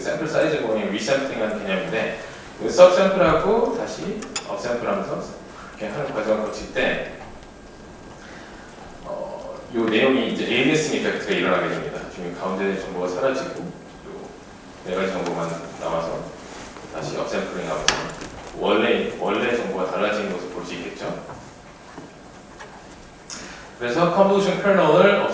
샘플 사이즈 보면 리샘플링하는 개념인데 그 서브샘플하고 다시 업샘플하면서 이렇게 하는 과정을 거칠 때 이 내용이 이제 에일리싱 이펙트가 일어나게 됩니다. 지금 가운데 정보가 사라지고 요 네 가지 정보만 남아서 다시 업샘플링하면서 원래 정보가 달라지는 것을 볼 수 있겠죠. 그래서 컨볼루션 커널을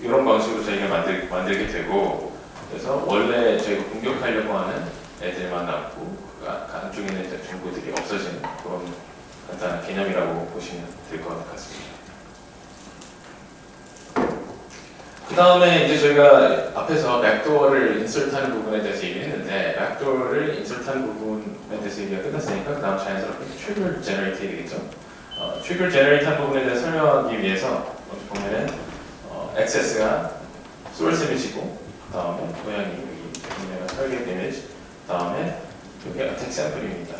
이런 방식으로 저희가 만들게 되고, 그래서 원래 저희가 공격하려고 하는 애들만 남고 그 안쪽에 있는 정보들이 없어지는 그런 간단한 개념이라고 보시면 될 것 같습니다. 그 다음에 이제 저희가 앞에서 백도어를 인설트하는 부분에 대해서 얘기했는데, 백도어를 인설트하는 부분에 대해서 얘기가 끝났으니까 그 다음 자연스럽게 트리거 제너레이트 되겠죠. 트리거 제너레이트 한 부분에 대해서 설명하기 위해서 보면은 액세스가 소스 이미지고, 그 다음에 모양이 여기 타겟 이미지, 그 다음에 여기 어택 샘플입니다.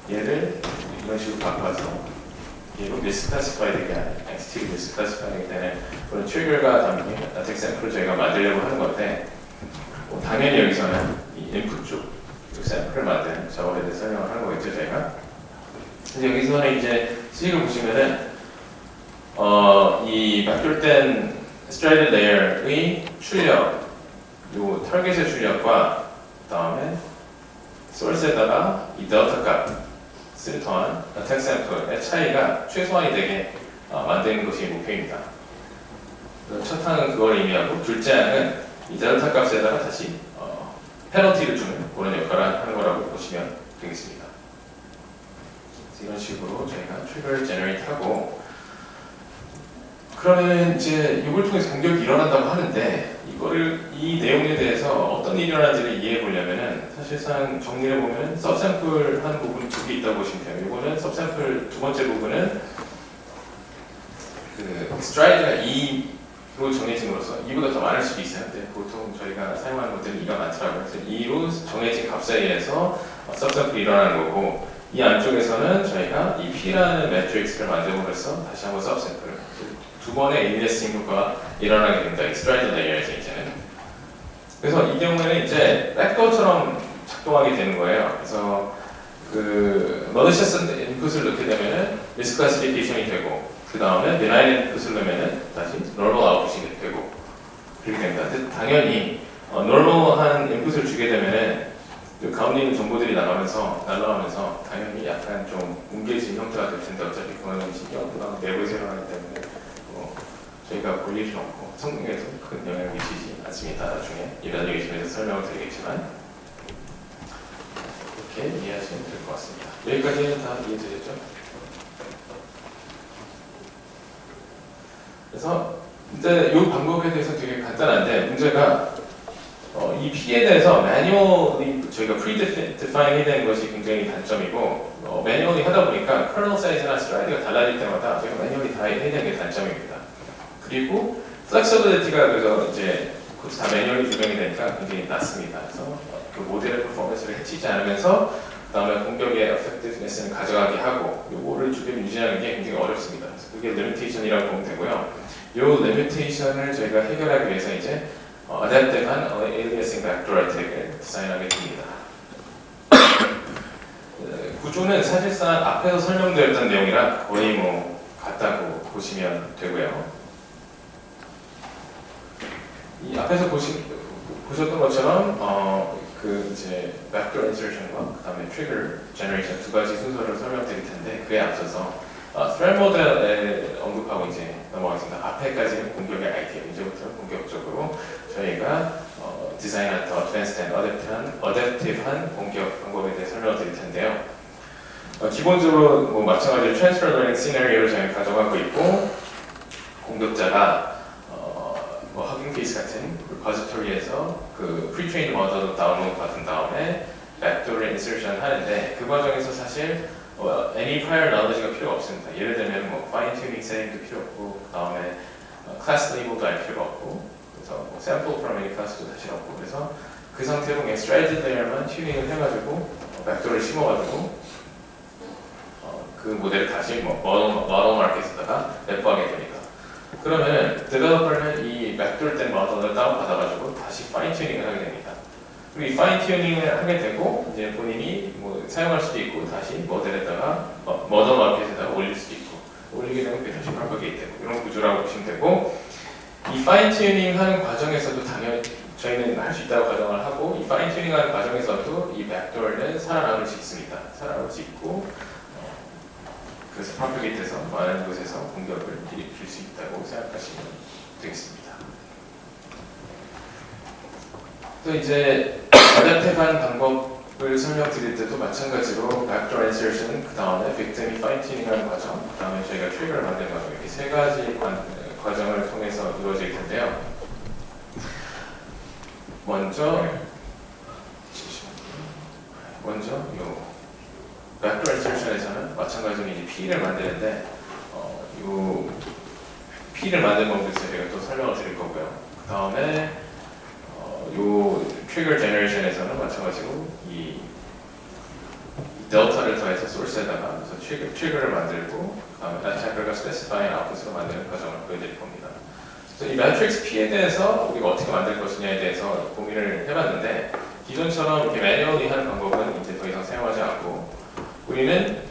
얘를 이런 식으로 바꿔서 얘로 misclassify 되게 하는, entity misclassify 되게 되는 그런 트리거가 담긴 어택 샘플을 저희가 만들려고 하는 건데, 당연히 여기서는 이 인풋 쪽 샘플을 만드는 작업에 대해서 설명을 하는 거겠죠, 저희가. 근데 여기서는 이제 수익을 보시면은 이 바꿀된 스트라이드 레이어의 출력, 요 타겟의 출력과 그 다음에 소스에다가 이 델타 값을 더한 어택 샘플의 차이가 최소한이 되게 만드는 것이 목표입니다. 첫 항은 그걸 의미하고, 둘째 항은 이 델타 값에다가 다시 페널티를 주는 그런 역할을 하는 거라고 보시면 되겠습니다. 이런 식으로 저희가 트리거를 제너레이트 하고, 그러면 이제 이걸 통해서 공격이 일어난다고 하는데, 이 내용에 대해서 어떤 일이 일어나는지를 이해해 보려면은 사실상 정리해 보면 서브샘플 하는 부분이 두 개 있다고 보시면 돼요. 이거는 서브샘플 두 번째 부분은 그 스트라이드가 2로 정해짐으로써 2보다 더 많을 수도 있어요. 근데 보통 저희가 사용하는 것들은 2가 많더라고요. 그래서 2로 정해진 값에 의해서 서브샘플이 일어나는 거고, 이 안쪽에서는 저희가 이 P라는 매트릭스를 만들므로써 다시 한번 서브샘플을 두 번의 에일리싱 효과가 일어나게 됩니다. 스트라이드 레이어에서 이제는. 그래서 이 경우에는 이제 백도어처럼 작동하게 되는 거예요. 그래서 그 malicious 인풋을 넣게 되면은 misclassification이 되고, 그 다음에 benign 인풋을 넣으면은 다시 normal 아웃풋이 되고 그렇게 됩니다. 근데 당연히 normal한 인풋을 주게 되면은 그 가운데 있는 정보들이 날아가면서 당연히 약간 좀 뭉개진 형태가 될 텐데, 어차피 그거는 신경보다 내부에서 일어나기 때문에 저희가 볼 일은 없고 성능에도 큰 영향을 미치지 않습니다. 나중에 이벤트에서 설명을 드리겠지만 이렇게 이해하시면 될 것 같습니다. 여기까지는 다 이해되셨죠? 그래서 이제 이 방법에 대해서 되게 간단한데, 문제가 이 P에 대해서 매뉴얼이 저희가 프리디파인 해야 되는 것이 굉장히 단점이고, 매뉴얼이 하다 보니까 커널 사이즈나 스트라이드가 달라질 때마다 저희가 매뉴얼이 다 해야 되는 게 단점입니다. 그리고 플렉서빌리티가 그래서 이제 그것도 다 매뉴얼이 조정이 되니까 굉장히 낮습니다. 그래서 그 모델의 퍼포먼스를 해치지 않으면서 그 다음에 공격의 에펙티브니스를 가져가게 하고, 요거를 주변 유지하는 게 굉장히 어렵습니다. 그래서 그게 리미테이션이라고 보면 되고요. 요 리미테이션을 저희가 해결하기 위해서 이제 어댑티브한 aliasing vector attack을 디자인하게 됩니다. 구조는 사실상 앞에서 설명드렸던 내용이랑 거의 뭐 같다고 보시면 되고요. 이 앞에서 보셨던 것처럼 그 이제 vector insertion과 그 다음에 trigger generation 두 가지 순서를 설명드릴 텐데, 그에 앞서서 threat model에 언급하고 이제 넘어가겠습니다. 앞에까지는 공격의 아이템, 이제부터 본격적으로 저희가 디자인한 더 advanced and adaptive한 공격 방법에 대해 설명을 드릴 텐데요. 기본적으로 뭐 마찬가지로 transfer learning scenario를 저희가 가져가고 있고, 공격자가 뭐 허깅 페이스 같은 리포지토리에서 그 pre-trained 모델을 다운로드 받은 다음에 backdoor insertion 하는데, 그 과정에서 사실 any prior knowledge가 필요 없습니다. 예를 들면 뭐 fine tuning setting도 필요 없고, 그 다음에 class label도 알 필요 없고, 그래서 뭐 sample from any class도 사실 없고, 그래서 그 상태로 그냥 strategy layer만 튜닝을 해가지고 backdoor을 심어가지고 그 모델을 다시 뭐 model market에다가 랩하게 됩니다. 그러면 데벨로퍼는 이 backdoor 된 모델을 다운받아가지고 다시 파인 튜닝을 하게 됩니다. 그리고 이 파인 튜닝을 하게 되고 이제 본인이 뭐 사용할 수도 있고 다시 모델에다가 머더 마켓에다가 올릴 수도 있고 올리게 되면 그게 다시 프로퍼게이트 되고 이런 구조라고 보시면 되고 이 파인 튜닝 하는 과정에서도 당연히 저희는 할 수 있다고 가정을 하고 이 파인 튜닝 하는 과정에서도 이 백도어는 살아남을 수 있습니다. 살아남을 수 있고 그래서 프로퍼게이트에서 많은 곳에서 공격을 일으킬 수 있다고 생각하시면 되겠습니다. 또 이제 어댑티브한 방법을 설명드릴 때도 마찬가지로 backdoor insertion, 그 다음에 victim이 fine tuning 하는 과정, 그 다음에 저희가 트리거를 만드는 과정 이렇게 세 가지 과정을 통해서 이루어질 텐데요. 먼저 요 backdoor insertion에서는 마찬가지로 이제 P를 만드는데 요 P를 만드는 법에서 제가 또 설명을 드릴 거고요. 그 다음에 요 트리거 제너레이션에서는 마찬가지로 이 델타를 더해서 소스에다가 그래서 트리거를 만들고 그다음에 attacker가 스페시파잉 아웃풋으로 만드는 과정을 보여드릴 겁니다. 그래서 이 매트릭스 P에 대해서 우리가 어떻게 만들 것이냐에 대해서 고민을 해봤는데 기존처럼 이렇게 매뉴얼리 하는 방법은 이제 더 이상 사용하지 않고 우리는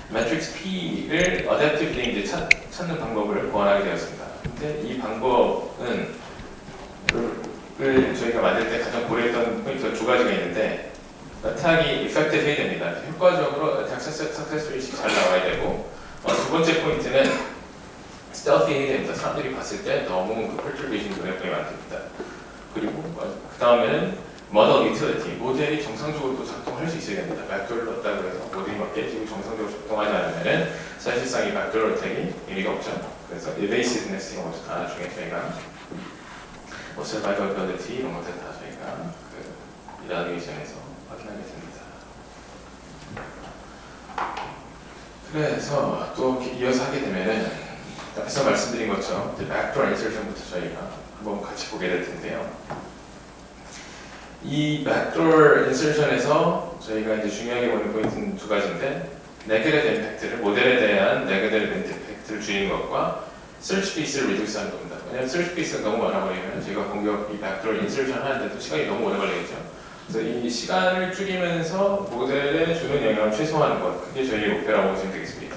매트릭스 P를 어댑티브리 이제 찾는 방법을 고안하게 되었습니다. 근데 이 방법은 저희가 만들 때 가장 고려했던 포인트가 두 가지가 있는데 어택이 effective 해야 됩니다. 효과적으로 어택 सक्세스 레이트가 잘 나와야 되고 두 번째 포인트는 stealthy 해야 됩니다. 사람들이 봤을 때 너무 그 perturbation 눈에 보이면 안 됩니다. 그리고 그 다음에는 model utility, 모델이 정상적으로 또 작동할 수 있어야 됩니다. 백도어를 넣었다고 해서 모델이 막 깨지고 정상적으로 작동하지 않으면 사실상 이 백도어 어택이 의미가 없죠. 그래서 evasiveness 이런 것도 다 나중에 저희가 survivability 이런 것들 다 저희가 그 이라디에이션에서 확인하게 됩니다. 그래서 또 이어서 하게 되면은 앞서 말씀드린 것처럼 backdoor insertion부터 저희가 한번 같이 보게 될 텐데요. 이 backdoor insertion에서 저희가 이제 중요하게 보는 포인트는 두 가지인데 네거티브 임팩트를 모델에 대한 네거티브 임팩트를 줄이는 것과 search space를 reduce 하는 겁니다. 왜냐하면 search space가 너무 많아버리면 저희가 공격 이 backdoor insertion 하는데도 시간이 너무 오래 걸리겠죠. 그래서 이 시간을 줄이면서 모델에 주는 영향을 최소화하는 것, 그게 저희의 목표라고 보시면 되겠습니다.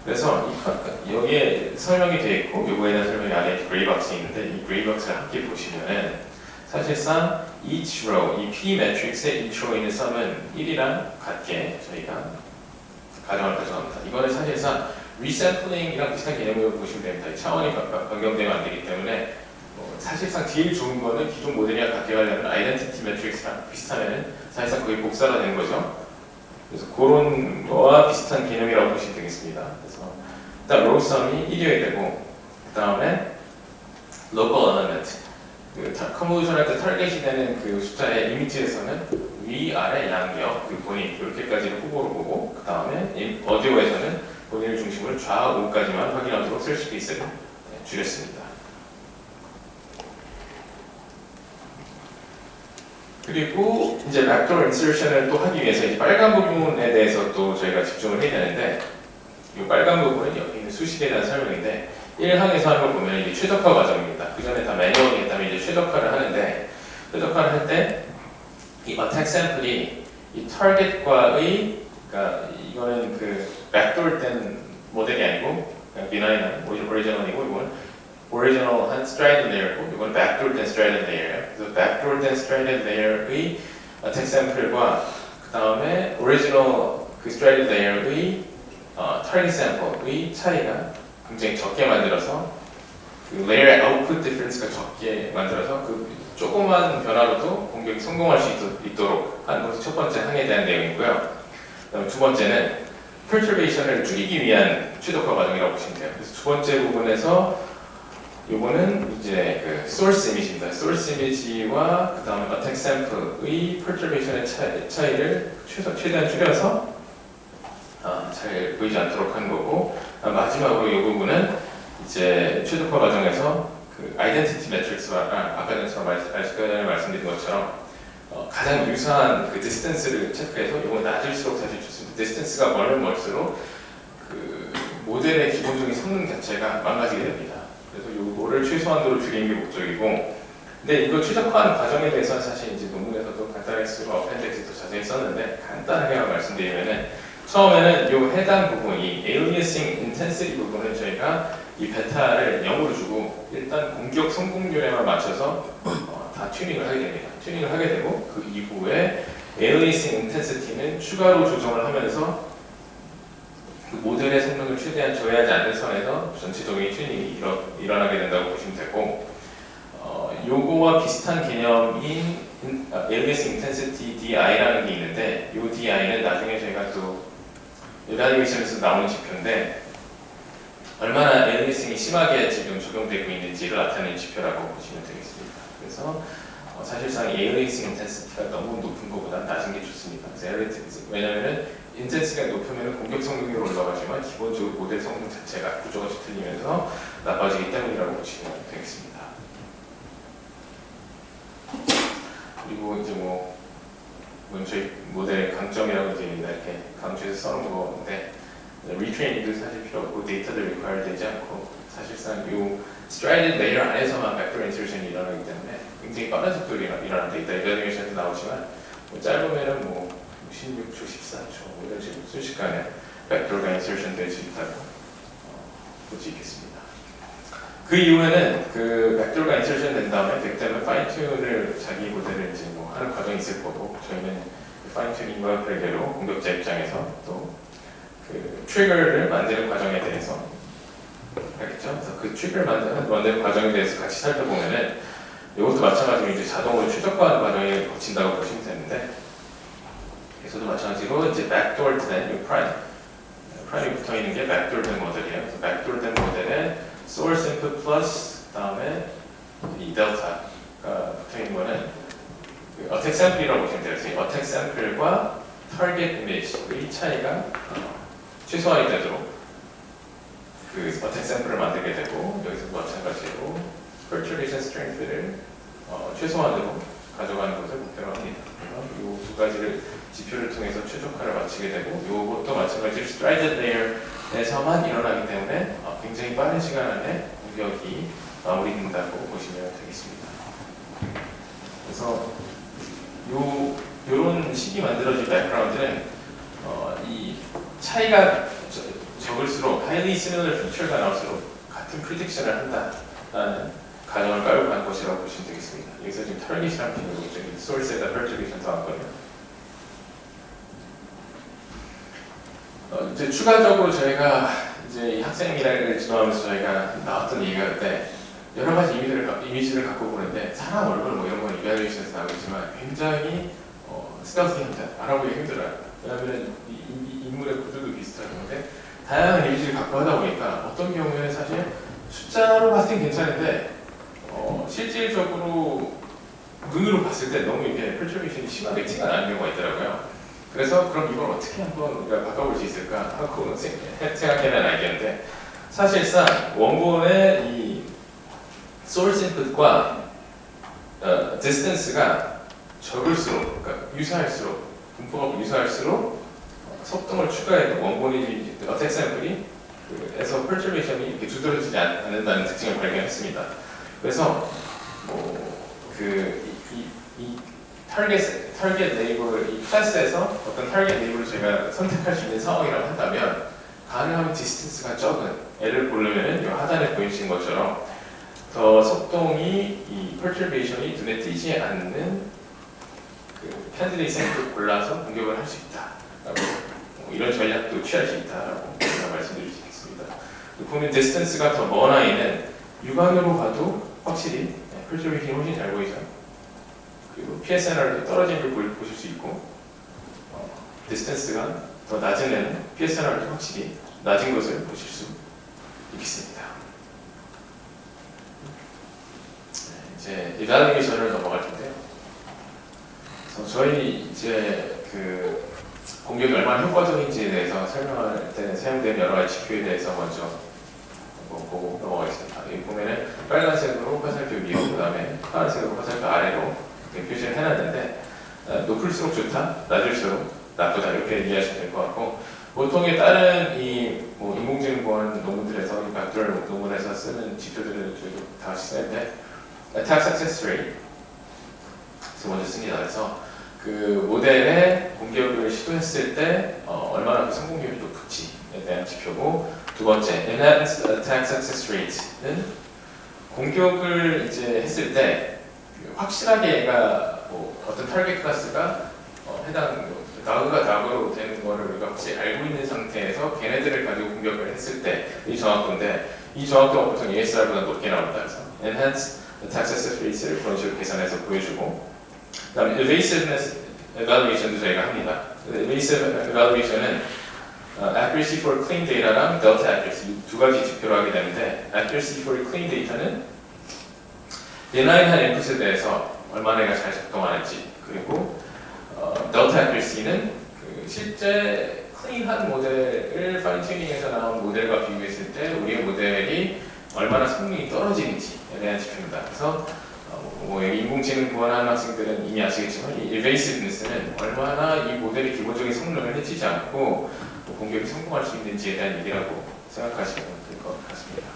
그래서 여기에 설명이 되어 있고 요거에 대한 설명이 아래 그레이박스에 있는데 이 그레이박스를 함께 보시면은 사실상 each row, 이 P 매트릭스의 each row에 있는 썸은 1이랑 같게 저희가 가정을 가져갑니다. 이거는 사실상 리샘플링이랑 비슷한 개념으로 보시면 됩니다. 차원이 변경되면 안 되기 때문에 사실상 제일 좋은 거는 기존 모델이랑 같게 하려면 아이덴티티 매트릭스랑 비슷하면 사실상 거의 복사가 되는 거죠. 그래서 그런 거와 비슷한 개념이라고 보시면 되겠습니다. 그래서 일단 로우 썸이 1이어야 되고 그 다음에 local element 컨볼루션 할 때 타겟이 되는 그 숫자의 이미지에서는 위, 아래, 양옆, 그 본인 이렇게까지를 후보로 보고 그 다음에 어디오에서는 본인을 중심으로 좌우까지만 확인하도록 search space를 줄였습니다. 그리고 이제 backdoor insertion을 또 하기 위해서 이제 빨간 부분에 대해서 또 저희가 집중을 해야 되는데 이 빨간 부분은 여기 있는 수식에 대한 설명인데 1항에서 하는 걸 보면 이게 최적화 과정입니다. 그 전에 다 매뉴얼이 했다면 이제 최적화를 하는데 최적화를 할 때 이 attack sample이 이 타겟과의 그러니까 이거는 그 backdoor 된 모델이 아니고 그냥 비나인한 오리지널이고 이건 오리지널한 straddle layer고 이건 backdoor 된 straddle layer예요. 그래서 backdoor 된 straddle layer의 attack sample과 그 다음에 original 그 straddle layer의 target sample의 차이가 굉장히 적게 만들어서 그 layer output difference가 적게 만들어서 그 조그만 변화로도 공격이 성공할 수 있도록 하는 것이 첫 번째 항에 대한 내용이고요. 그다음에 두 번째는 perturbation을 줄이기 위한 최적화 과정이라고 보시면 돼요. 그래서 두 번째 부분에서 이거는 이제 그 source image입니다. source image와 그 다음에 attack sample의 perturbation의 차이를 최대한 줄여서 잘 보이지 않도록 하는 거고 마지막으로 이 부분은 이제 최적화 과정에서 그 아이덴티티 매트릭스와 아까 전에 말씀드린 것처럼 가장 유사한 그 디스턴스를 체크해서 이건 낮을수록 사실 좋습니다. 디스턴스가 멀면 멀수록 그 모델의 기본적인 성능 자체가 망가지게 됩니다. 그래서 이거를 최소한도로 줄이는 게 목적이고 근데 이거 최적화하는 과정에 대해서 사실 이제 논문에서도 간단하게 쓰고 어펜덱스도 자세히 썼는데 간단하게 말씀드리면은 처음에는 이 해당 부분, 이 aliasing intensity 부분은 저희가 이 베타를 0으로 주고 일단 공격 성공률에만 맞춰서 다 튜닝을 하게 됩니다. 튜닝을 하게 되고 그 이후에 aliasing intensity는 추가로 조정을 하면서 그 모델의 성능을 최대한 저해하지 않는 선에서 전체적인 튜닝이 일어나게 된다고 보시면 되고 요거와 비슷한 개념인 aliasing intensity DI라는 게 있는데 이 DI는 나중에 저희가 또 evaluation에서 나오는 지표인데 얼마나 aliasing이 심하게 지금 적용되고 있는지를 나타내는 지표라고 보시면 되겠습니다. 그래서 사실상 aliasing intensity가 너무 높은 것보다 낮은 게 좋습니다. 왜냐하면 인텐시티가 높으면 공격 성능이 올라가지만 기본적으로 모델 성능 자체가 구조가 뒤틀리면서 나빠지기 때문이라고 보시면 되겠습니다. 그리고 이제 저희 모델의 강점이라고 이제 이렇게 강조해서 써놓은 건데 리트레이닝도 사실 필요 없고 데이터도 require 되지 않고 사실상 이 strided layer 안에서만 vector insertion이 일어나기 때문에 굉장히 빠른 속도로 일어나는 데이터 evaluation에도 나오지만 짧으면은 16초, 14초 이런 식으로 순식간에 vector가 insertion 될 수 있다고 볼 수 있겠습니다. 그 이후에는 그 vector가 insertion 된 다음에 그때는 fine tune을 자기 모델을 이제 하는 과정이 있을 거고 저희는 fine tuning과 별개로 공격자 입장에서 또 그 트리거를 만드는 과정에 대해서 알겠죠? 그래서 그 트리거를 만드는 과정에 대해서 같이 살펴보면은 이것도 마찬가지로 이제 자동으로 최적화하는 과정을 거친다고 보시면 되는데 여기서도 마찬가지로 이제 backdoored 된 프라임이 붙어 있는 게 backdoored 모델이에요. 그래서 backdoored 모델에 source input plus 그다음에 이 델타가 붙어 있는 거는 그 attack sample이라고 보시면 돼요. 그래서 attack sample과 target image의 차이가 최소한이 되도록 그 attack sample을 만들게 되고 여기서도 마찬가지로 perturbation strength를 최소한으로 가져가는 것을 목표로 합니다. 이 두 가지를 지표를 통해서 최적화를 마치게 되고 이것도 마찬가지로 strided layer에서만 일어나기 때문에 굉장히 빠른 시간 안에 공격이 마무리된다고 보시면 되겠습니다. 그래서 이런 식이 만들어진 백그라운드는 이 차이가 적을수록 highly similar feature가 나올수록 같은 prediction을 한다라는 가정을 깔고 간 것이라고 보시면 되겠습니다. 여기서 지금 타겟이라는 표현으로 저기 source에다 perturbation 더하거든요. 이제 추가적으로 저희가 이제 이 학생이라를 지도하면서 저희가 나왔던 얘기가 그때 여러 가지 이미지를 갖고 보는데 사람 얼굴 이런 건 이발레이션에서 나오겠지만 굉장히 스타우스합니다. 알아보기 힘들어요. 왜냐하면 인물의 구조도 비슷하는데 다양한 이미지를 갖고 하다 보니까 어떤 경우에는 사실 숫자로 봤을 땐 괜찮은데 실질적으로 눈으로 봤을 때 너무 이게 perturbation이 심하게 티가 나는 경우가 있더라고요. 그래서 그럼 이걸 어떻게 한번 우리가 바꿔볼 수 있을까 하고 생각해낸 아이디어인데 사실상 원본의 이 source input과 distance가 적을수록, 그러니까 유사할수록, 분포가 유사할수록 속동을 추가해도 원본이 attack sample이 에서 perturbation이 이렇게 두드러지지 않는다는 특징을 발견했습니다. 그래서 이 타겟 네이버를 이 클래스에서 어떤 타겟 네이버를 제가 선택할 수 있는 상황이라고 한다면 가능하면 디스턴스가 적은 애를 고르면은 이 하단에 보이신 것처럼 더 속동이 이 perturbation이 눈에 띄지 않는 그 캔디데이트 샘플을 골라서 공격을 할 수 있다라고 이런 전략도 취할 수 있다라고 제가 말씀드릴 수 있습니다. 보면 디스턴스가 더 먼 아이는 육안으로 봐도 확실히 perturbation이 훨씬 잘 보이죠. 그리고 PSNR도 떨어진 걸 보실 수 있고 디스턴스가 더 낮은 애는 PSNR도 확실히 낮은 것을 보실 수 있겠습니다. 이제 evaluation을 넘어갈 텐데요. 그래서 저희 이제 그 공격이 얼마나 효과적인지에 대해서 설명할 때 사용된 여러 가지 지표에 대해서 먼저 보고 넘어가겠습니다. 여기 보면은 빨간색으로 화살표 위로, 그 다음에 파란색으로 화살표 아래로 표시를 해놨는데 높을수록 좋다, 낮을수록 나쁘다 이렇게 이해하시면 될 것 같고 보통의 다른 인공지능보안 논문들에서 이 백돌 논문에서 쓰는 지표들을 저희도 다 같이 쓰는데 attack success rate 먼저 씁니다. 그래서 그 모델의 공격을 시도했을 때 얼마나 그 성공률이 높을지에 대한 지표고, 두 번째 enhanced attack success rate는 공격을 이제 했을 때 확실하게 얘가 뭐 어떤 타겟 클래스가 해당 나그가 나그로 되는 거를 우리가 혹시 알고 있는 상태에서 걔네들을 가지고 공격을 했을 때 이 정확도인데, 이 정확도가 보통 ASR보다 높게 나온다. 그래서 enhanced attack success rates를 그런 식으로 계산해서 보여주고, 그다음에 evasiveness evaluation도 저희가 합니다. evasive evaluation은 accuracy for clean data랑 delta accuracy 두 가지 지표로 하게 되는데, accuracy for clean data는 denied한 인풋에 대해서 얼마나 얘가 잘 작동하는지, 그리고 delta accuracy는 그 실제 클린한 모델을 파인 튜닝해서 나온 모델과 비교했을 때 우리의 모델이 얼마나 성능이 떨어지는지에 대한 지표입니다. 그래서 뭐 여기 인공지능 구현하는 학생들은 이미 아시겠지만 이 evasiveness는 얼마나 이 모델이 기본적인 성능을 해치지 않고 뭐 공격이 성공할 수 있는지에 대한 얘기라고 생각하시면 될 것 같습니다.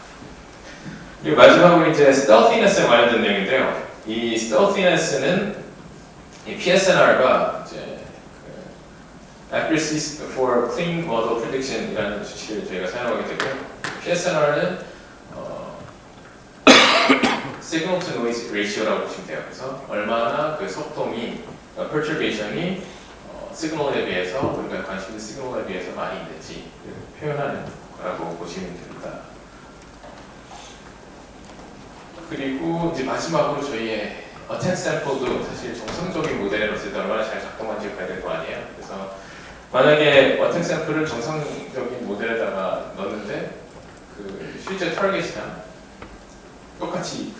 그리고 마지막으로 이제 stealthiness에 관련된 내용인데요. 이 stealthiness는 이 PSNR가 이제 accuracy for clean model prediction이라는 수치를 저희가 사용하게 되고요. PSNR는 signal to noise ratio라고 보시면 돼요. 그래서 얼마나 그 소통이, perturbation이 시그널에 비해서, 우리가 관심 있는 시그널에 비해서 많이 있는지 표현하는 거라고 보시면 됩니다. 그리고 이제 마지막으로 저희의 attack sample도 사실 정상적인 모델에 넣었을 때 얼마나 잘 작동하는지 봐야 될 거 아니에요. 그래서 만약에 attack sample를 정상적인 모델에다가 넣었는데 그 실제 타겟이랑 똑같이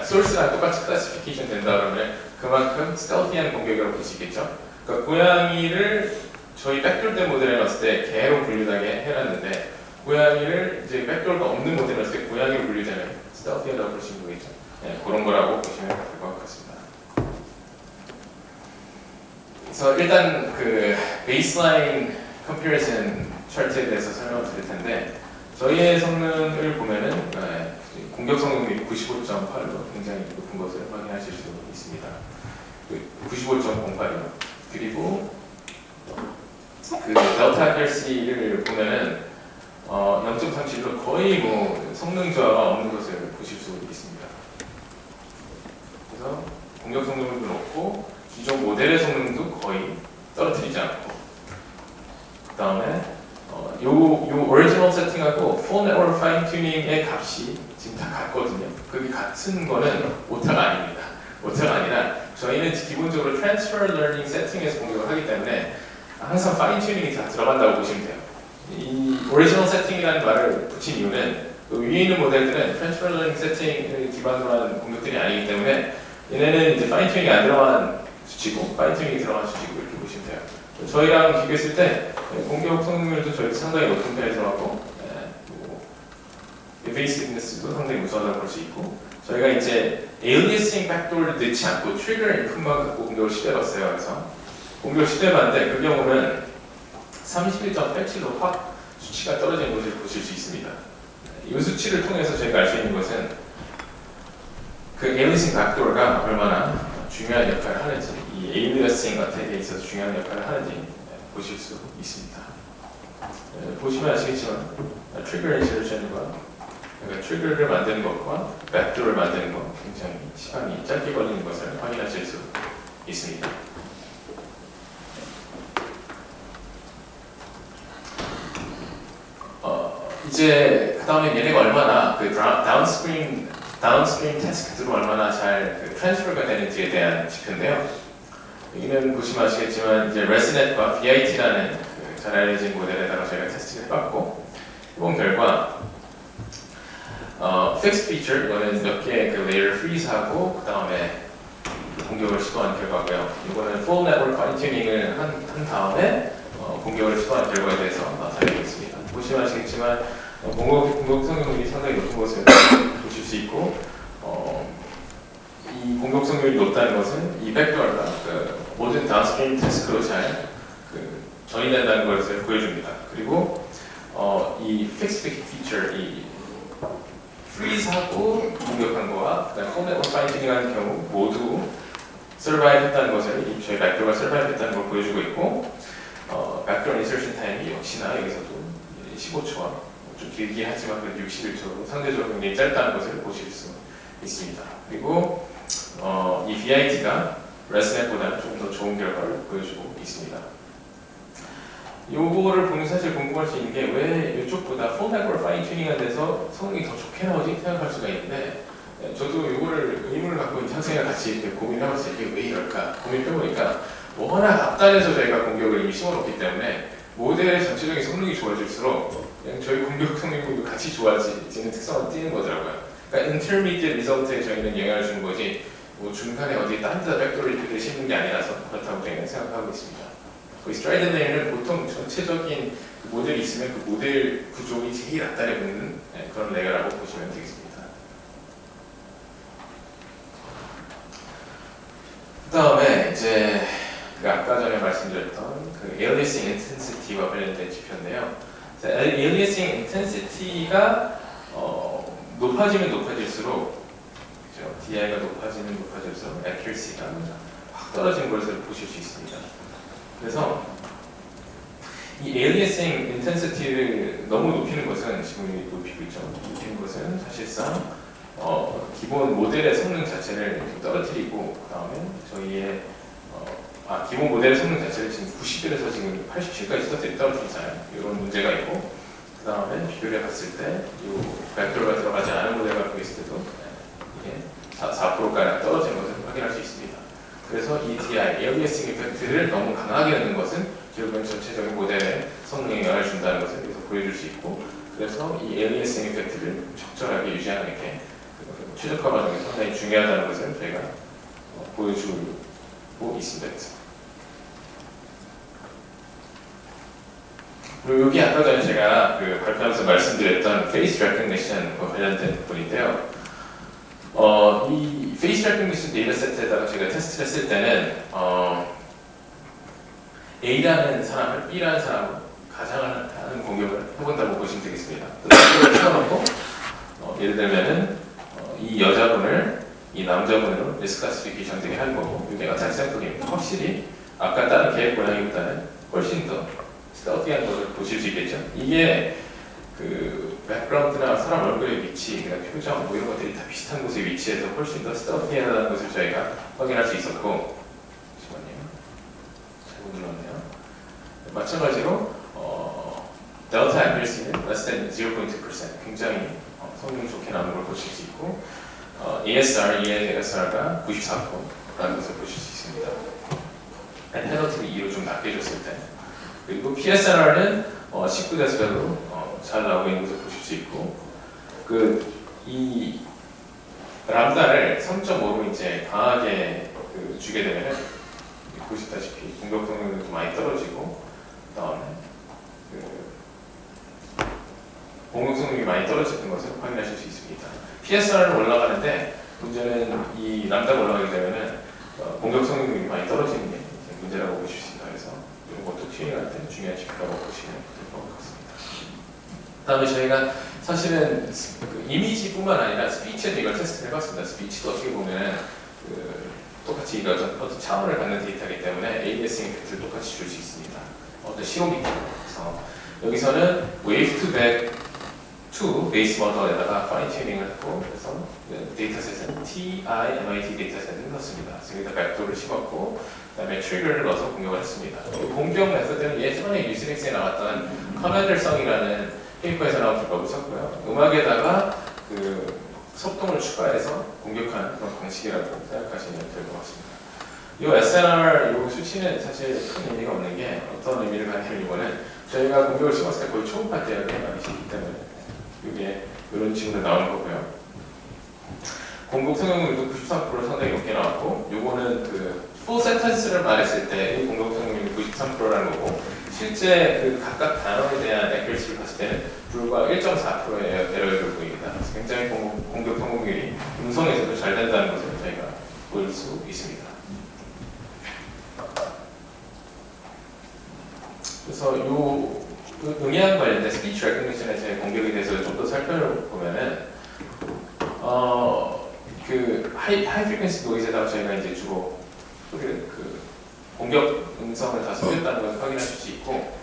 소스랑 똑같이 클래시피케이션 된다 그러면 그만큼 스텔티한 공격이라고 볼 수 있겠죠. 그러니까 고양이를 저희 백돌된 모델에 넣었을 때 개로 분류하게 해놨는데, 고양이를 이제 백돌가 없는 모델에 넣었을 때 고양이로 분류되면 스텔티하다고 볼 수 있는 거겠죠. 네, 그런 거라고 보시면 될 것 같습니다. 그래서 일단 그 베이스라인 컴패리즌 차트에 대해서 설명을 드릴 텐데, 저희의 성능을 보면은 공격 성능률이 95.8로 굉장히 높은 것을 확인하실 수 있습니다. 95.08이요. 그리고 그 delta accuracy를 보면은 0.37로 거의 뭐 성능 저하가 없는 것을 보실 수 있습니다. 그래서 공격 성능도 높고 기존 모델의 성능도 거의 떨어뜨리지 않고, 그 다음에 요 오리지널 세팅하고 full network fine tuning의 값이 지금 다 같거든요. 그게 같은 거는 오타가 아닙니다. 오타가 아니라 저희는 기본적으로 transfer learning 세팅에서 공격을 하기 때문에 항상 fine tuning이 다 들어간다고 보시면 돼요. 이 오리지널 세팅이라는 말을 붙인 이유는 그 위에 있는 모델들은 transfer learning 세팅을 기반으로 하는 공격들이 아니기 때문에 얘네는 이제 fine tuning이 안 들어간 수치고 fine tuning이 들어간 수치고 이렇게 보시면 돼요. 저희랑 비교했을 때 공격 성능률도 저희 상당히 높은 편에 들어가고, evasiveness도 상당히 우수하다고 볼 수 있고, 저희가 이제 aliasing backdoor를 넣지 않고 트리거 인풋만 갖고 공격을 시도해봤어요. 그래서 공격을 시도해봤는데 그 경우는 31.87로 확 수치가 떨어지는 것을 보실 수 있습니다. 이 수치를 통해서 저희가 알 수 있는 것은 그 aliasing backdoor가 얼마나 중요한 역할을 하는지, 이 aliasing 어택에 있어서 중요한 역할을 하는지 보실 수 있습니다. 보시면 아시겠지만 트리거 인서션과 그러니까 트리거를 만드는 것과 백도어를 만드는 것 굉장히 시간이 짧게 걸리는 것을 확인하실 수 있습니다. 이제 그 다음에 얘네가 얼마나 그 다운스트림 태스크로 얼마나 잘 그 트랜스퍼가 되는지에 대한 지표인데요. 여기는 보시면 아시겠지만 이제 레스넷과 BIT라는 그 잘 알려진 모델에다가 저희가 테스트를 해봤고, 해본 결과 fixed feature 이거는 몇 개의 그 레이어를 freeze하고 그 다음에 공격을 시도한 결과고요. 이거는 full network fine tuning을 한 다음에 공격을 시도한 결과에 대해서 나타내겠습니다. 보시면 아시겠지만 공격 성능률이 상당히 높은 것을 보실 수 있고, 이 공격 성능률이 높다는 것은 이 백도어가 그 모든 다운스트림 태스크로 잘 그 전이된다는 것을 보여줍니다. 그리고 이 fixed feature, 이 freeze하고 공격한 거와 그다음에 폼 네트워크 파이팅하는 경우 모두 survive 했다는 것을 저희 백도어가 survive 했다는 걸 보여주고 있고 백도어 인서션 타임이 역시나 여기서도 15초와 좀 길긴 하지만 그래도 61초로 상대적으로 굉장히 짧다는 것을 보실 수 있습니다. 그리고 이 VIT가 레스넷보다는 좀 더 좋은 결과를 보여주고 있습니다. 요거를 보면 사실 궁금할 수 있는 게 왜 이쪽보다 폼 네트워크 파인 튜닝한 데서 성능이 더 좋게 나오지 생각할 수가 있는데 저도 요거를 의문을 갖고 있는 학생이랑 같이 이렇게 고민해봤어요. 이게 왜 이럴까 고민해보니까 워낙 앞단에서 저희가 공격을 이미 심어놓기 때문에 모델의 전체적인 성능이 좋아질수록 그냥 저희 공격 성능도 같이 좋아지는 특성을 띠는 거더라고요. 그러니까 인터미디엇 리설트에 저희는 영향을 주는 거지 뭐 중간에 어디 딴 데다 백도어를 심는 게 아니라서 그렇다고 저희는 생각하고 있습니다. 거의 스트라이드 레일은 보통 전체적인 그 모델이 있으면 그 모델 구조이 제일 앞단에 붙는 그런 레이어라고 보시면 되겠습니다. 그 다음에 이제 그 아까 전에 말씀드렸던 그 aliasing intensity와 관련된 지표인데요. aliasing intensity가 높아지면 높아질수록 그렇죠? DI가 높아지면 높아질수록 accuracy가 확 떨어지는 것을 보실 수 있습니다. 그래서 이 aliasing intensity를 너무 높이는 것은 지금 높이고 있죠. 높이는 것은 사실상 기본 모델의 성능 자체를 떨어뜨리고 그 다음에 저희의 기본 모델의 성능 자체를 지금 90에서 지금 87까지 떨어뜨리잖아요. 이런 문제가 있고 그 다음에 비교를 해봤을 때 이 벡터가 들어가지 않은 모델 갖고 있을 때도 이게 4%가량 떨어지는 것을 확인할 수 있습니다. 그래서 이 DI, aliasing 이펙트를 너무 강하게 넣는 것은 결국은 전체적인 모델에 성능에 영향을 준다는 것을 여기서 보여줄 수 있고 그래서 이 aliasing 이펙트를 적절하게 유지하는 게 최적화 과정이 상당히 중요하다는 것을 저희가 보여주고 있습니다. 그리고 여기 아까 전에 제가 발표하면서 말씀드렸던 Face Recognition과 관련된 부분인데요. 이 Face Recognition 데이터셋에다가 제가 테스트를 했을 때는 A라는 사람을 B라는 사람으로 가장하는 공격을 해본다고 보시면 되겠습니다. 또 세워놓고 예를 들면은 이 여자분을 이 남자분으로 리스크 클래시피케이션 되게 하는 거고 이게 가장 샘플입니다. 확실히 아까 다른 계획 고양이보다는 훨씬 더 스터디한 것을 보실 수 있겠죠. 이게 그 백그라운드나 사람 얼굴의 위치, 그러니까 표정 뭐 이런 것들이 다 비슷한 곳에 위치해서 훨씬 더 스터디하다는 것을 저희가 확인할 수 있었고 잠시만요. 잘못 눌렀네요. 마찬가지로 델타 accuracy는 less than 0.2% 굉장히 성능 좋게 나오는 걸 보실 수 있고 ESR가 94%라는 것을 보실 수 있습니다. 페널티를 2로 좀 낮게 줬을 때 그리고 PSNR은 19dB로 잘 나오고 있는 것을 보실 수 있고 이 람다를 3.5로 이제 강하게 주게 되면 보시다시피 공격 성능도 많이 떨어지고 그다음에 공격 성능이 많이 떨어지는 것을 확인하실 수 있습니다. PSR은 올라가는데 문제는 이 람다가 올라가게 되면은 공격 성능이 많이 떨어지는 게 문제라고 보실 수 있습니다. 그래서 이런 것도 튜닝할 때 중요한 지표라고 보시면 될 것 같습니다. 그다음에 저희가 사실은 이미지뿐만 아니라 스피치에도 이걸 테스트를 해봤습니다. 스피치도 어떻게 보면 똑같이 이거 어떤 차원을 갖는 데이터이기 때문에 ABS 이펙트를 똑같이 줄 수 있습니다. 어떤 시오미터. 그래서 여기서는 Wave to Back to 베이스 모델에다가 파인 튜닝을 했고 그래서 데이터셋은 TI-MIT 데이터셋을 넣었습니다. 그래서 여기다 백도를 심었고 그다음에 트리거를 넣어서 공격을 했습니다. 공격 메서드는 예전에 유스닉스에 나왔던 커맨더성이라는 페이퍼에서 나온 기법을 썼고요. 음악에다가 속동을 추가해서 공격하는 그런 방식이라고 생각하시면 될 것 같습니다. 이 SNR 이 수치는 사실 큰 의미가 없는 게 어떤 의미를 가지냐면 이거는 저희가 공격을 심었을 때 거의 초음파 대역에 많이 시기 때문에 이게 이런 식으로 나오는 거고요. 공격 성능률도 93% 상당히 높게 나왔고 요거는 full sentence를 말했을 때 이 공격 성능률이 93%라는 거고 실제 각각 단어에 대한 accuracy를 봤을 때는 불과 1.4%의 에러를 보입니다. 그래서 굉장히 공격 성공률이 음성에서도 잘 된다는 것을 저희가 볼 수 있습니다. 그래서 응애와 관련된 스피치 레코그니션의 제 공격에 대해서 좀 더 살펴보면은 하이 프리퀀시 노이즈에다가 저희가 이제 주로 그 공격 음성을 다 섞였다는 걸 확인하실 수 있고,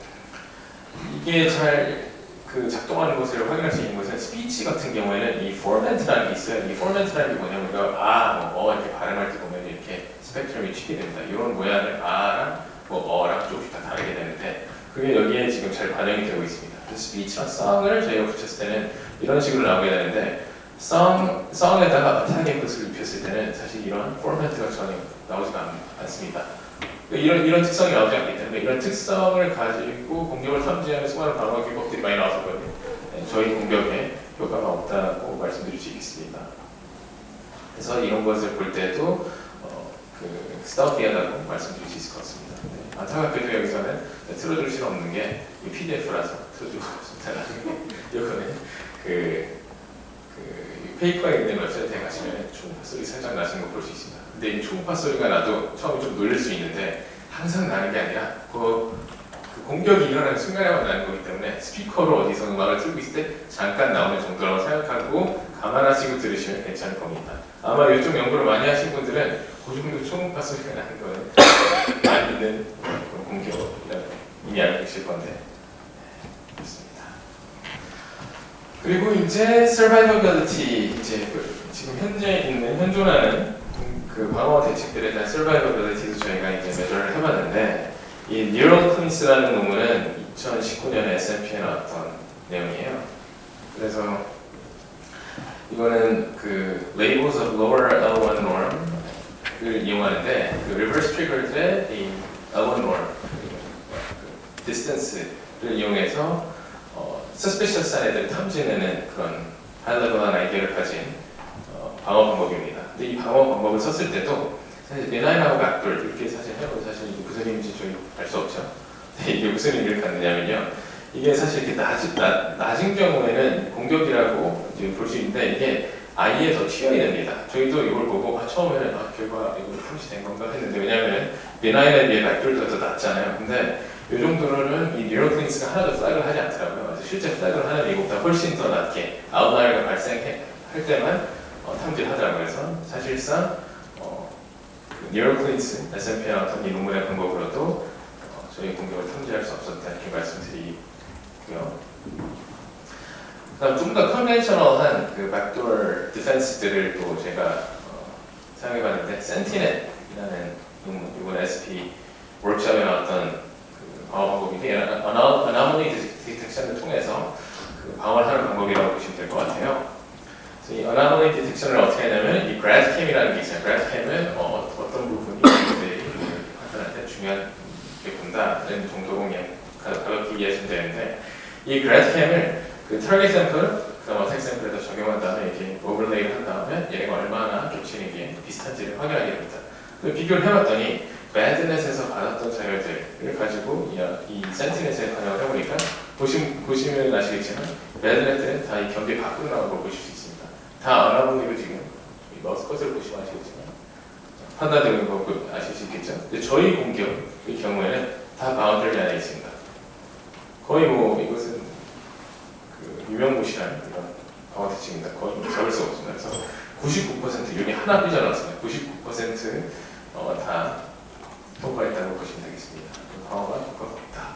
이게 잘 그 작동하는 것을 확인할 수 있는 것은 스피치 같은 경우에는 이 포맷이라는 게 있어요. 이 포맷이라는 게 뭐냐면 우리가 이렇게 발음할 때 보면 이렇게 스펙트럼이 튀게 됩니다. 이런 모양을 아랑 어랑 조금씩 다 다르게 되는데 그게 여기에 지금 잘 반영이 되고 있습니다. 그래서 스피치와 성을 저희가 붙였을 때는 이런 식으로 나오게 되는데 성에다가 어택의 것을 입혔을 때는 사실 이런 포맷가 전혀 나오지가 않습니다. 이런 특성이 나오지 않기 때문에 이런 특성을 가지고 공격을 탐지하는 수많은 방어 기법들이 많이 나왔었거든요. 저희 공격에 효과가 없다고 말씀드릴 수 있겠습니다. 그래서 이런 것을 볼 때도 스타우디하다고 말씀드릴 수 있을 것 같습니다. 네. 안타깝게도 여기서는 틀어줄 수는 없는 게 PDF라서 틀어주고 싶습니다. 이거는 페이퍼에 있는 웹사이트에 가시면 초음파 소리 살짝 나시는 거 볼 수 있습니다. 근데 이 초음파 소리가 나도 처음에 좀 놀랄 수 있는데 항상 나는 게 아니라 그 공격이 일어나는 순간에만 나는 거기 때문에 스피커로 어디서 음악을 틀고 있을 때 잠깐 나오는 정도라고 생각하고 감안하시고 들으시면 괜찮을 겁니다. 아마 이쪽 연구를 많이 하신 분들은 그 정도 초음파 소리가 나는 거는 안 있는 공격이라고 이미 알고 계실 건데 그렇습니다. 그리고 이제 survivability, 이제 지금 현재 있는 현존하는 그 방어 대책들에 대한 survivability도 저희가 이제 매저를 해봤는데, 이 Neural Cleanse라는 논문은 2019년에 S&P에 나왔던 내용이에요. 그래서 이거는 그 Labels of Lower L1 Norm을 이용하는데 그 Reverse Triggered의 이 L1 Norm, 그 Distance를 이용해서 Suspicious한 애들을 탐지내는 그런 하이레벨한 아이디어를 가진 방어 방법입니다. 근데 이 방어 방법을 썼을 때도 사실 미나인하고 각돌 이렇게 사실 해보면 사실 이게 무슨 의미인지 저희 알 수 없죠. 이게 무슨 의미를 갖느냐면요, 이게 사실 이렇게 낮은 경우에는 공격이라고 이제 볼 수 있는데 이게 아예 더 튀어야 됩니다. 저희도 이걸 보고 처음에는 결과 이거 탐지된 건가 했는데, 왜냐하면 미나인에 비해 각돌도 더 낮잖아요. 근데 이 정도로는 이 뉴럴 클린스가 하나도 플래그를 하지 않더라고요. 그래서 실제 플래그를 하는 미국보다 훨씬 더 낮게 아웃라이어가 발생할 때만 탐지를 하더라고요. 그래서 사실상 뉴럴 클린스, S&P에 나왔던 이 논문의 방법으로도 저희 공격을 탐지할 수 없었다 이렇게 말씀드리고요. 그다음 좀 더 컨벤셔널한 그 백도어 디펜스들을 또 제가 사용해봤는데, 센티넷이라는 논문, 이번 SP 워크숍에 나왔던 방어 방법인데, anomaly detection을 통해서 그 방어를 하는 방법이라고 보시면 될 것 같아요. 그래서 이 anomaly detection을 어떻게 하냐면 이 gradcam이라는 게 있어요. gradcam은 어떤 부분이 판단할 때 중요하게 본다는 정도로 그냥 가볍게 이해하시면 되는데, 이 gradcam을 그 target sample, 그다음 attack sample에다 적용한 다음에 이렇게 오버레이를 한 다음에 얘가 얼마나 겹치는 게 비슷한지를 확인하게 됩니다. 그 비교를 해봤더니 배드넷에서 받았던 자료들을 가지고 이 센티넷에 반영을 해보니까 보시면 아시겠지만 배드넷은 다 이 경계 밖으로 나온 걸 보실 수 있습니다. 다 알아보니까 지금 이 마우스 커서를 보시면 아시겠지만 판단되는 거 아실 수 있겠죠. 근데 저희 공격의 경우에는 다 바운더리 안에 있습니다. 거의 이것은 그 유명무실한 이런 방어 대책입니다. 거의 잡을 수가 없습니다. 그래서 99% 여기 하나 삐져나왔습니다. 99% 다 통과했다고 보시면 되겠습니다. 방어가 효과가 없다.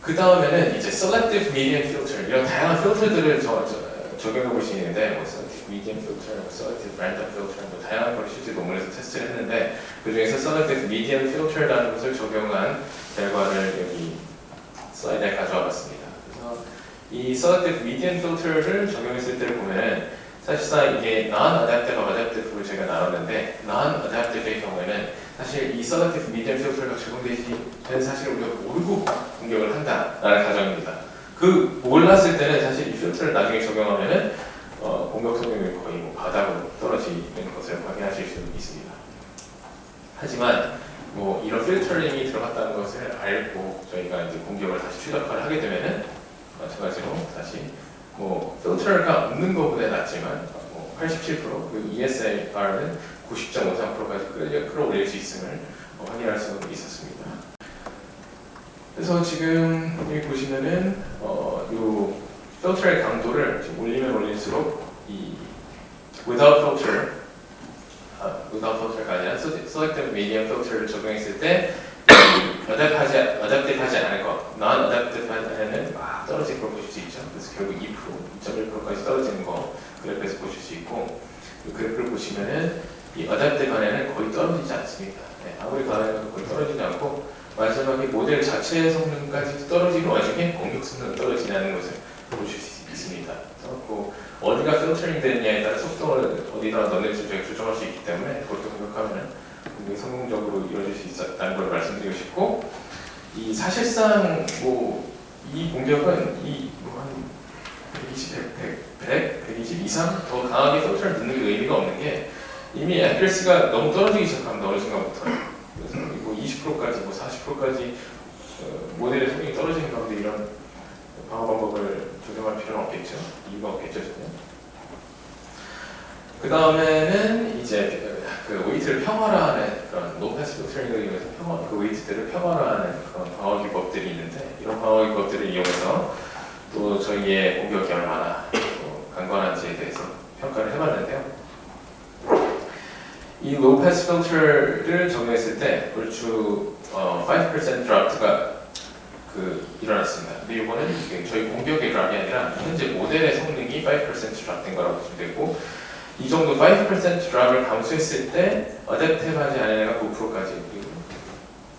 그 다음에는 이제 Selective Median Filter, 이런 다양한 필터들을 적용해 볼 수 있는데, Selective Median Filter, Selective Random Filter, 다양한 걸 실제 논문에서 테스트를 했는데, 그 중에서 Selective Median Filter라는 것을 적용한 결과를 여기 슬라이드에 가져와 봤습니다. 그래서 이 Selective Median Filter를 적용했을 때를 보면은 사실상 이게 non-adaptive하고 adaptive를 제가 나눴는데, non-adaptive의 경우에는 사실 이 selective median filter가 적용되는 사실을 우리가 모르고 공격을 한다라는 가정입니다. 그 몰랐을 때는 사실 이 필터를 나중에 적용하면은 공격 성능이 거의 바닥으로 떨어지는 것을 확인하실 수 있습니다. 하지만 이런 필터링이 들어갔다는 것을 알고 저희가 이제 공격을 다시 최적화를 하게 되면은 마찬가지로 다시 필터가 없는 것보다 낮지만 87%, 그 ESR은 90.53%까지 끌어올릴 수 있음을 확인할 수 있었습니다. 그래서 지금 여기 보시면은 이 필터의 강도를 지금 올리면 올릴수록 이 without filter가 아니라 selective medium filter를 적용했을 때 adaptive하지 않을 것, non-adaptive하는 막 떨어지는 걸 보실 수 있죠. 그래서 결국 2%, 2.1%까지 떨어지는 거 그래프에서 보실 수 있고, 이 그래프를 보시면은 이 adaptive 안에는 거의 떨어지지 않습니다. 네, 아무리 가능해도 거의 떨어지지 않고, 마지막에 모델 자체의 성능까지 떨어지는 와중에 공격 성능은 떨어지지 않는 것을 보실 수 있습니다. 그래서 어디가 필터링 되느냐에 따라 속도를 어디다 넣는지 저희가 조정할 수 있기 때문에 그것도 공격하면 굉장히 성공적으로 이루어질 수 있다는 걸 말씀드리고 싶고, 이 사실상 이 공격은 한 120 이상 더 강하게 필터를 넣는 게 의미가 없는 게, 이미 accuracy가 너무 떨어지기 시작합니다. 어느 순간부터. 그래서 20%까지 40%까지 모델의 성능이 떨어지는 가운데 이런 방어 방법을 적용할 필요는 없겠죠. 이유가 없겠죠. 그 다음에는 이제 그 웨이트를 평화화하는 그런 low pass filtering을 이용해서 그 웨이트들을 평화화하는 그런 방어 기법들이 있는데, 이런 방어 기법들을 이용해서 또 저희의 공격이 얼마나 강건한지에 대해서 평가를 해봤는데요. 이 low pass filter를 적용했을 때 얼추 5% 드랍트가 일어났습니다. 근데 이거는 저희 공격의 드랍이 아니라 현재 모델의 성능이 5% 드랍된 거라고 보시면 되고, 이 정도 5% 드랍을 감수했을 때 adaptive하지 않은 애가 9%까지, 그리고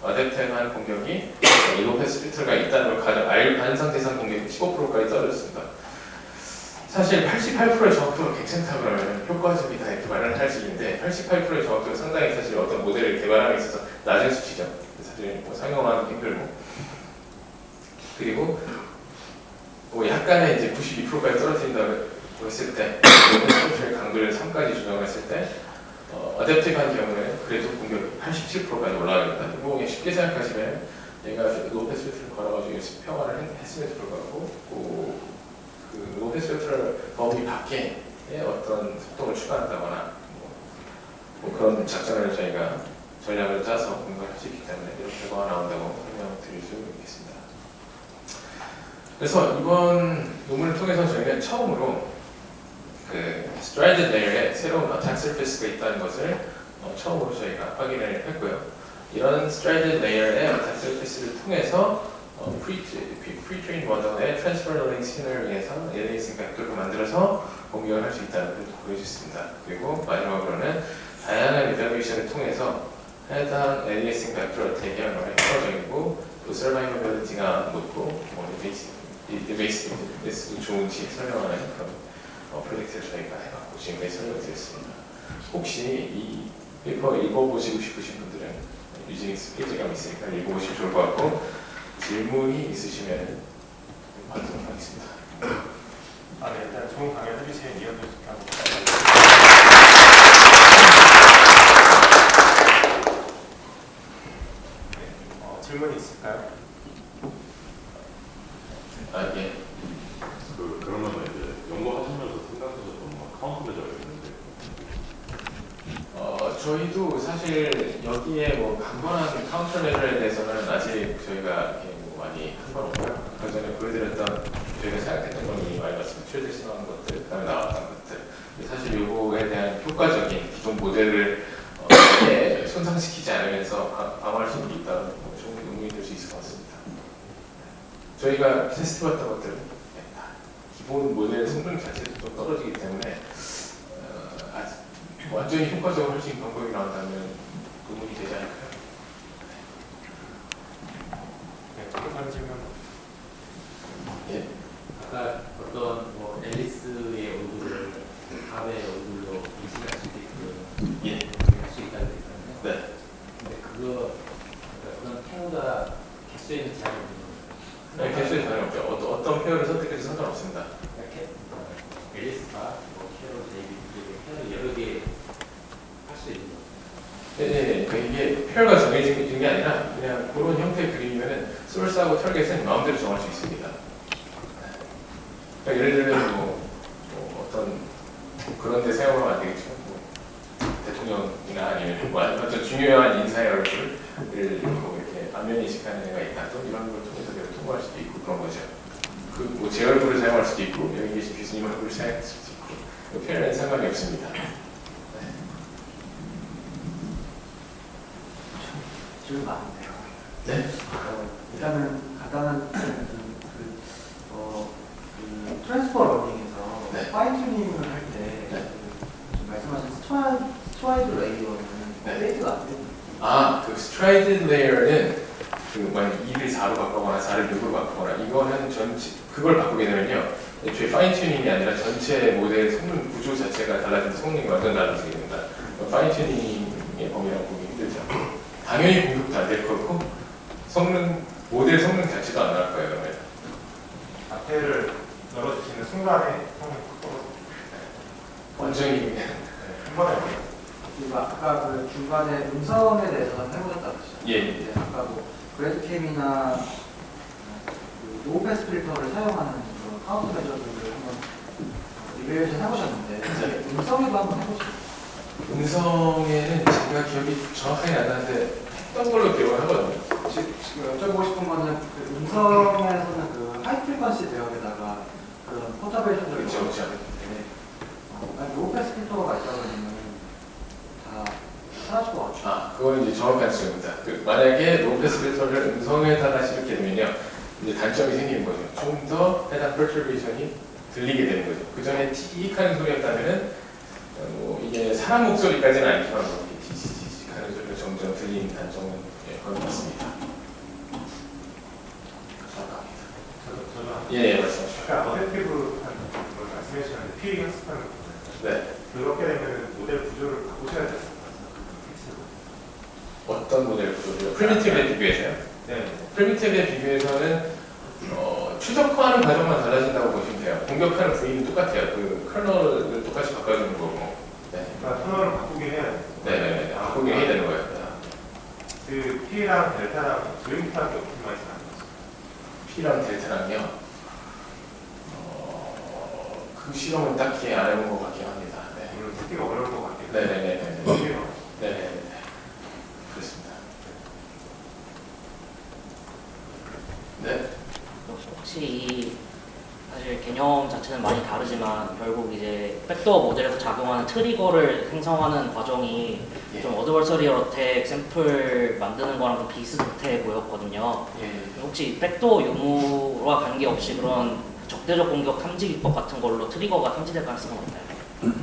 adaptive한 공격이 이 low pass filter가 있다는 걸 아는 상태에서 공격이 15%까지 떨어졌습니다. 사실 88%의 정확도가 괜찮다 그러면 효과적이 다 이렇게 말을 할 수 있는데, 88%의 정확도가 상당히 사실 어떤 모델을 개발하는 데 있어서 낮은 수치죠. 사실 사용하기 힘들고, 그리고 약간의 이제 92%까지 떨어진다고 했을 때, 필터의 강도를 3까지 조정했을 때 어댑티브한 경우에는 그래도 공격이 87%까지 올라갑니다. 이거 그냥 쉽게 생각하시면 얘가 로우 패스 필터를 걸어가지고 평화를 했음에도 불구하고 그 로우 패스 필터 범위 밖에 어떤 속도를 추가한다거나 그런 작전을 저희가 전략을 짜서 공격할 수 있기 때문에 이런 결과가 나온다고 설명드릴 수 있겠습니다. 그래서 이번 논문을 통해서 저희는 처음으로 그 스트라이드 레이어에 새로운 어택 서피스가 있다는 것을 처음으로 저희가 확인을 했고요. 이런 스트라이드 레이어의 어택 서피스를 통해서 프리-트레인 모델의 트랜스퍼 러닝 스캐너를 위해서 aliasing 벡터를 만들어서 공격을 할 수 있다는 걸 보여줬습니다. 그리고 마지막으로는 다양한 이밸루에이션을 통해서 해당 aliasing 벡터 어택이 얼마나 효과적이고 또 서바이버빌리티가 높고 베이스도 좋은지 설명하는 그런 프로젝트를 저희가 해갖고 지금까지 설명을 드렸습니다. 혹시 이 페이퍼 읽어보시고 싶으신 분들은 유지닉스 페이지가 있으니까 읽어보시면 좋을 것 같고, 질문이 있으시면 받도록 하겠습니다. 네, 일단 좋은 강연 해주신 이현준 수평. 질문이 있을까요? 예. 그러면 이제 연구하시면서 생각하셨던 카운터메저가 있는데, 저희도 사실 여기에 강건한 카운터메저에 대해서는 아직 저희가 많이 한 건 없고요. 그 전에 보여드렸던 저희가 생각했던 건 이미 많이 봤습니다. 최대신한 것들, 그다음에 나왔던 것들. 사실 이거에 대한 효과적인 기존 모델을 손상시키지 않으면서 방어할 수 있다는 좋은 의문이 될 수 있을 것 같습니다. 저희가 테스트해봤던 것들은 기본 모델 성능 자체도 좀 떨어지기 때문에 완전히 효과적으로 할 수 있는 방법이 나온다면 의문이 되지 않을까요? 네, 다른 질문. 예. 아까 어떤 앨리스의 얼굴을 밤의 얼굴로 인식할 수 있게끔 예. 할 수 있다고 했잖아요. 네. 근데 그런 페어가 개수에는 제한이 없는 거예요. 개수에 제한이 없죠. 어떤 페어를 선택해도 상관없습니다. 이렇게 앨리스가 캐롤, 데이비드, 캐롤 여러 개 할 수 있는 거예요. 네, 그러니까 이게 페어가 정해진 게 아니라 그냥 그런 형태의 그림이면은 소스하고 타겟은 마음대로 정할 수 있습니다. 그러니까 예를 들면 어떤 그런 데 사용하면 안 되겠죠. 대통령이나 아니면 어떤 중요한 인사의 얼굴을 이렇게 안면 인식하는 애가 있다. 또 이런 걸 통해서 내가 통과할 수도 있고 그런 거죠. 그 뭐 제 얼굴을 사용할 수도 있고 여기 계신 교수님 얼굴을 사용할 수도 있고 뭐 표현에는 상관이 없습니다. 질문 많은데요. 네. 일단은 간단한 트랜스퍼 러닝에서 네. 파인 튜닝을 할 때 네. 말씀하신 스트라이드 레이어는 네. 페이드가 안 됩니다. 그 스트라이드 레이어는 그 만약 2를 4로 바꾸거나 4를 6으로 바꾸거나 이거는 전체 그걸 바꾸게 되면요 애초에 파인 튜닝이 아니라 전체 모델 성능 구조 자체가 달라지면 성능이 완전 달라지게 됩니다. 파인 튜닝의 범위라고 보기 힘들죠. 당연히 공격도 안 될 거고 모델 성능 자체도 안 나올 거예요. 그러면. 앞에를 열어주시는 순간에 성능이 확 떨어집니다. 완전히 한 번에 그리고 아까 그 중간에 음성에 대해서는 해보셨다고 하셨죠? 예. 네, 아까 뭐 그래드캠이나 그 노우패스 필터를 사용하는 그런 카운트 메저들을 한번 리뷰에이션 해보셨는데 네. 음성에도 한번 해보시죠. 음성에는 제가 기억이 정확하게 안 나는데 했던 걸로 기억을 하거든요. 지금 여쭤보고 싶은 거는 그 음성에서는 그 하이 프리퀀시 대역에다가 그런 포터베이션들을 그렇죠, 그렇죠. 만약 노우패스 필터가 있다 그러면 다 사라질 것 같아요. 그거는 이제 정확한 지적입니다. 만약에 노우패스 필터를 음성에다가 실게 되면요, 이제 단점이 생기는 거죠. 좀 더 해당 퍼터베이션이 들리게 되는 거죠. 그 전에 틱하는 소리였다면은 이게 사람 목소리까지는 아니지만 이렇게 틱틱틱 하는 소리가 점점 들리는 단점은 거기 있습니다. 정확합니다. 저도 예, 말씀하시죠. 아까 어댑티브 하는 걸 말씀해 주셨는데 피해 연습하는 거 네. 그렇게 되면 모델 구조를 바꾸셔야 돼요. 어떤 모델 구조를요? 프리미티브에 비교해서요? 네. 프리미티브에 비교해서는 최적화하는 과정만 달라진다고 보시면 돼요. 공격하는 부위는 똑같아요. 그 커널을 똑같이 바꿔주는 거고. 네. 그러니까 터널을 바꾸긴 해야 돼요. 네네네. 바꾸게 해야 되는 거예요. 그 P랑 델타랑 조인트하게 옵티마이즈 하는 거죠. P랑 델타랑요. 그 실험은 딱히 안 해본 것 같긴 합니다. 네. 물론 찾기가 어려울 것 같긴 네네네네. 한데 네네네. 그렇습니다. 네. 혹시 이 사실 개념 자체는 많이 다르지만 결국 이제 백도어 모델에서 작용하는 트리거를 생성하는 과정이 예. 좀 어드버서리 어택 샘플 만드는 거랑 좀 비슷해 보였거든요. 예. 혹시 백도어 유무와 관계없이 그런 적대적 공격 탐지 기법 같은 걸로 트리거가 탐지될 가능성은 없나요?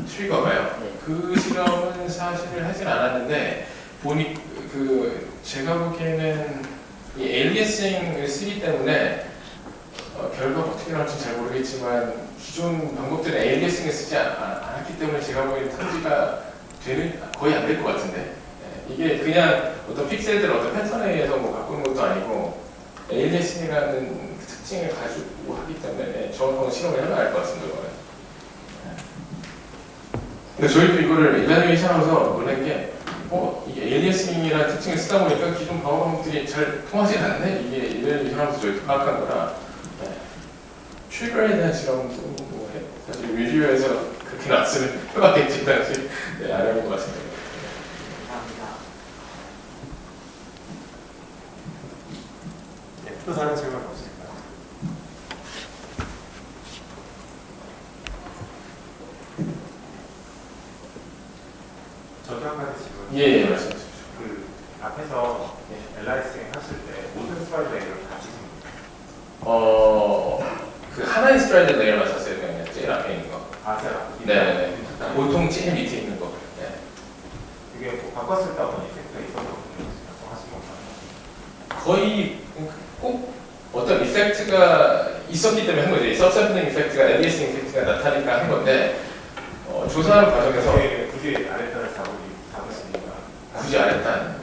트리거가요? 네. 그 실험은 사실 하진 않았는데 제가 보기에는 이 에일리싱을 쓰기 때문에 결과가 어떻게 나올지 잘 모르겠지만 기존 방법들은 에일리싱을 쓰지 않았기 때문에 제가 보기에는 탐지가 거의 안 될 것 같은데 이게 그냥 어떤 픽셀들 어떤 패턴에 의해서 뭐 바꾸는 것도 아니고 에일리싱이라는 특징을 가지고 하기 때문에 정확한 실험을 해봐야 할 것 같습니다. 이거는. 근데 저희도 이거를 이바누에이션하면서 놀란 게 이게 에일리싱이라는 특징을 쓰다 보니까 기존 방어 방법들이 잘 통하지 않네? 이게 이바누에이션하면서 저희도 파악한 거라 트리거에 대한 실험도 사실 리뷰에서 그렇게 나왔으면 해봤겠지 당시 안 해본 것 같습니다. 감사합니다. 네. 또 다른 질문 없으실까요? 저도 한 가지 질문. 예, 말씀해 주십시오. 그 앞에서 LIS 하실 때 모든 스파이더 레이어를 다 찍습니다. 그 하나의 스트라이드 레이어만 샀어요. 그냥 제일 앞에 있는 거. 제가 네네네. 보통 제일 밑에 있는 거. 네. 그게 뭐 바꿨을 때 어떤 이펙트가 있었거든요. 하신 건가요? 거의 꼭 어떤 이펙트가 있었기 때문에 한 거죠. 서브샘플링 이펙트가, 엘리에이싱 이펙트가 나타나니까 한 건데 조사하는 과정에서 굳이 아래단을 잡으시니까 굳이 안 했단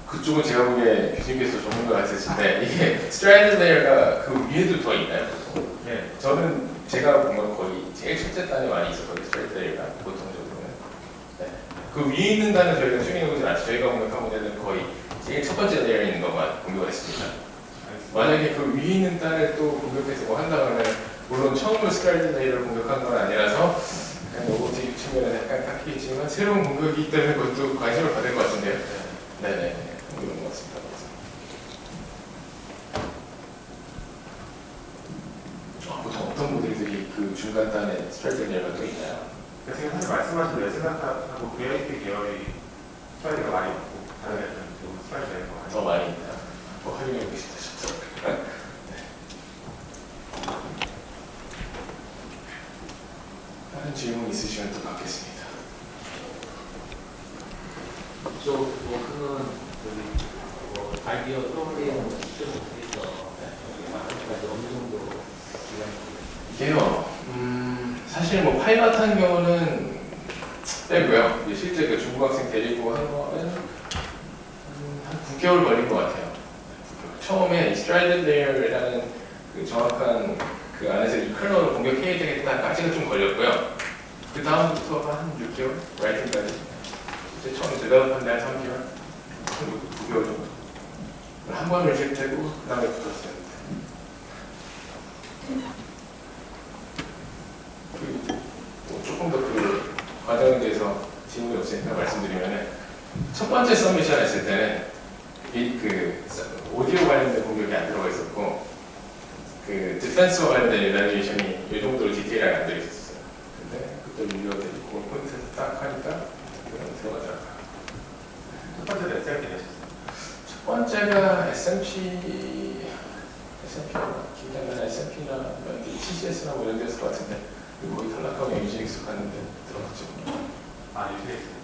그쪽은 제가 보기에 교수님께서 전문가 같으신데 이게 스트라이드 레이어가 그 위에도 더 있나요? 보통? 네. 저는 제가 본 건 거의 제일 첫째 단에 많이 있었거든요. 스트라이드 레이어가 보통적으로는. 네. 그 위에 있는 단은 저희가 튜닝해보진 않죠. 저희가 공격한 모델은 거의 제일 첫 번째 레이어에 있는 것만 공격을 했습니다. 만약에 그 위에 있는 단을 또 공격해서 뭐 한다면 물론 처음으로 스트라이드 레이어를 공격한 건 아니라서 그냥 로보틱 측면에서 약간 깎이겠지만 새로운 공격이 있다는 것도 관심을 받을 것 같은데요. 네네. 그런 것 같습니다. 중간단에 스트라이드 레이어가 또 있나요? 그래서 지금 사실 말씀하신 레슨하고 VIT 계열이 스트라이드가 많이 있고 다른 애들은 좀 스트라이드가 많이 더 많이 있나요? 뭐 활용해보고 싶다 싶죠. 다른 질문 있으시면 또 받겠습니다. 이쪽 워크는 뭐 아이디어 떠올리는 시점 못해서 마지막까지 어느 정도 기간이 이게요, 사실 뭐 파일럿 한 경우는 빼고요. 이제 실제 그 중국 학생 데리고 한 거는 한 9개월 걸린 것 같아요. 9개월. 처음에 이 스트라이드 레이어라는 그 정확한 그 안에서 이 커널을 공격해야 되겠다까지가 좀 걸렸고요. 그 다음부터가 한 6개월, 라이팅까지. 실제 처음에 데벨롭한 데한 3개월, 한 9개월 정도. 한 번 리젝트되고 그 다음에 붙었어요. 뭐 조금 더 그 과정에 대해서 질문이 없으니까 말씀드리면은 첫 번째 서미션 했을 때는 이 그 오디오 관련된 공격이 안 들어가 있었고 그 디펜스와 관련된 이발리에이션이 이 정도로 디테일하게 안 들어있었어요. 근데 그때 밀려드리고 포인트에서 딱 하니까 들어가더라고요. 첫 번째 레슨을 되셨어요. 첫 번째가 SMP나 기타나 SMP나 CCS나 뭐 이런 데서 같은데 거의 탈락하고 유지닉스 갔는데 들어갔죠. 아, 유지했어요.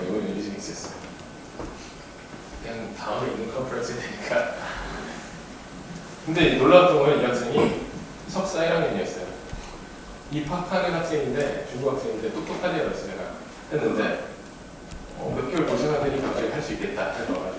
이거는 유지닉스였어요. 그냥 다음에 있는 컨퍼런스 되니까. 근데 놀라웠던 건 이 학생이 석사 1학년이었어요. 입학하는 학생인데 중국 학생인데 똑똑하지 않았어요. 내가 했는데 몇 개월 고생하더니 갑자기 할 수 있겠다 해서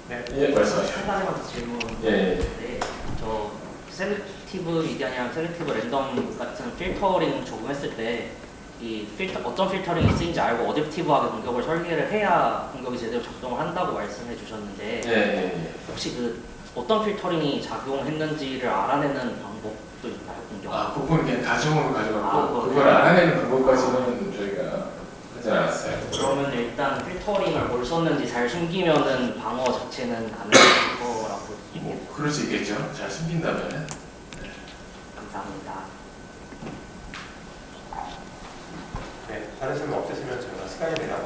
네. 예, 말씀하시죠. 한 가지만 더 질문. 예, 예. 네, 저 셀렉티브 미디어냐 셀렉티브 랜덤 같은 필터링 적용했을 때 이 필터 어떤 필터링이 쓰인지 알고 어댑티브하게 공격을 설계를 해야 공격이 제대로 작동을 한다고 말씀해 주셨는데 예, 예. 혹시 그 어떤 필터링이 작용했는지를 알아내는 방법도 있나요? 공격? 아, 그건 그냥 가정으로 가져갔고 그거요? 그걸 알아내는 방법까지는 저희가 하지 않았어요. 그러면 일단 필터링을 뭘 썼는지 잘 숨기면은 방어 자체는 가능할 거라고 볼 수 있겠네요. 뭐 그럴 수 있겠죠. 잘 숨긴다면은. 감사합니다. 네, 다른 질문 없으시면 저희가 시간이 되나 봐.